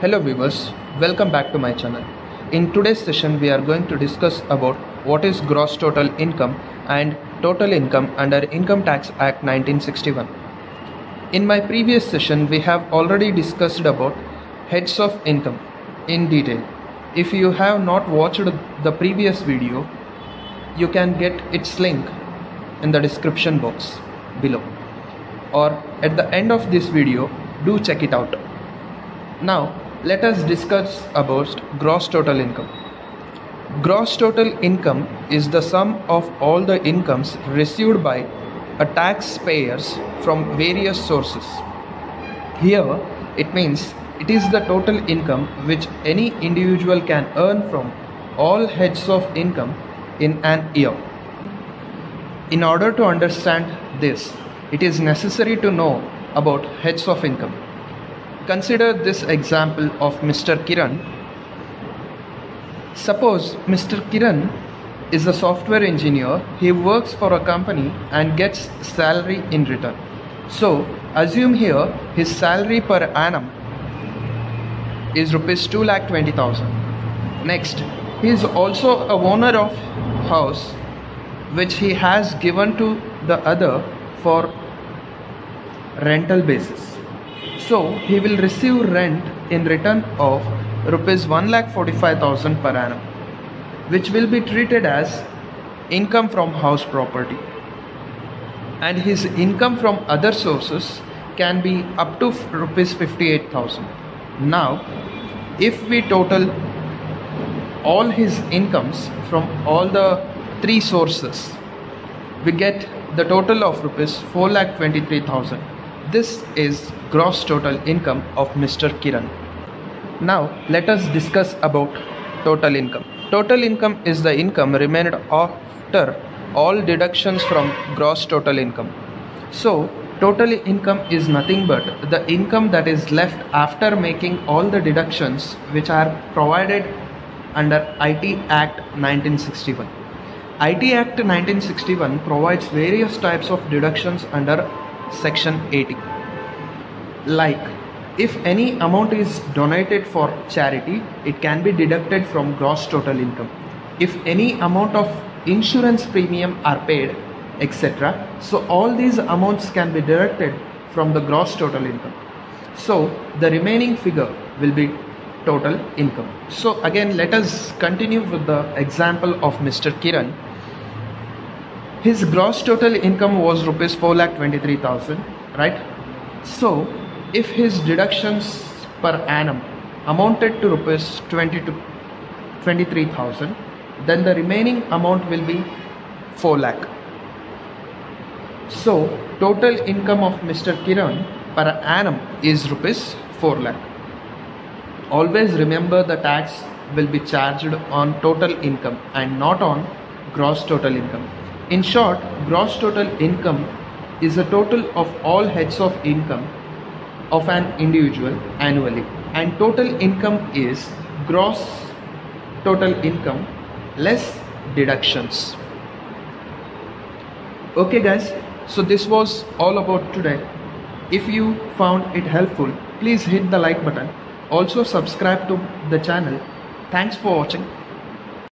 Hello viewers, welcome back to my channel. In today's session we are going to discuss about what is gross total income and total income under Income Tax Act 1961. In my previous session we have already discussed about heads of income in detail. If you have not watched the previous video, you can get its link in the description box below, or at the end of this video do check it out. Now let us discuss about gross total income. Gross total income is the sum of all the incomes received by a taxpayers from various sources. Here it means it is the total income which any individual can earn from all heads of income in an year. In order to understand this, it is necessary to know about heads of income. Consider this example of Mr. Kiran. Suppose Mr. Kiran is a software engineer. He works for a company and gets salary in return. So assume here his salary per annum is rupees 2,20,000. Next, he is also a owner of house which he has given to the other for rental basis. So he will receive rent in return of rupees 1,45,000 per annum, which will be treated as income from house property, and his income from other sources can be up to rupees 58,000. Now if we total all his incomes from all the three sources, we get the total of rupees 4,23,000. This is gross total income of Mr. Kiran. Now let us discuss about total income. Total income is the income remained after all deductions from gross total income. So total income is nothing but the income that is left after making all the deductions which are provided under IT Act 1961. IT Act 1961 provides various types of deductions under Section 80. Like, if any amount is donated for charity, it can be deducted from gross total income. If any amount of insurance premium are paid, etc. So all these amounts can be deducted from the gross total income. So the remaining figure will be total income. So again, let us continue with the example of Mr. Kiran. His gross total income was rupees 4,23,000, right? So if his deductions per annum amounted to rupees 23,000, then the remaining amount will be 4 lakh. So total income of Mr. Kiran per annum is rupees 4 lakh. Always remember the tax will be charged on total income and not on gross total income. In short, gross total income is a total of all heads of income of an individual annually, and total income is gross total income less deductions. Okay guys, so this was all about today. If you found it helpful, please hit the like button. Also subscribe to the channel. Thanks for watching.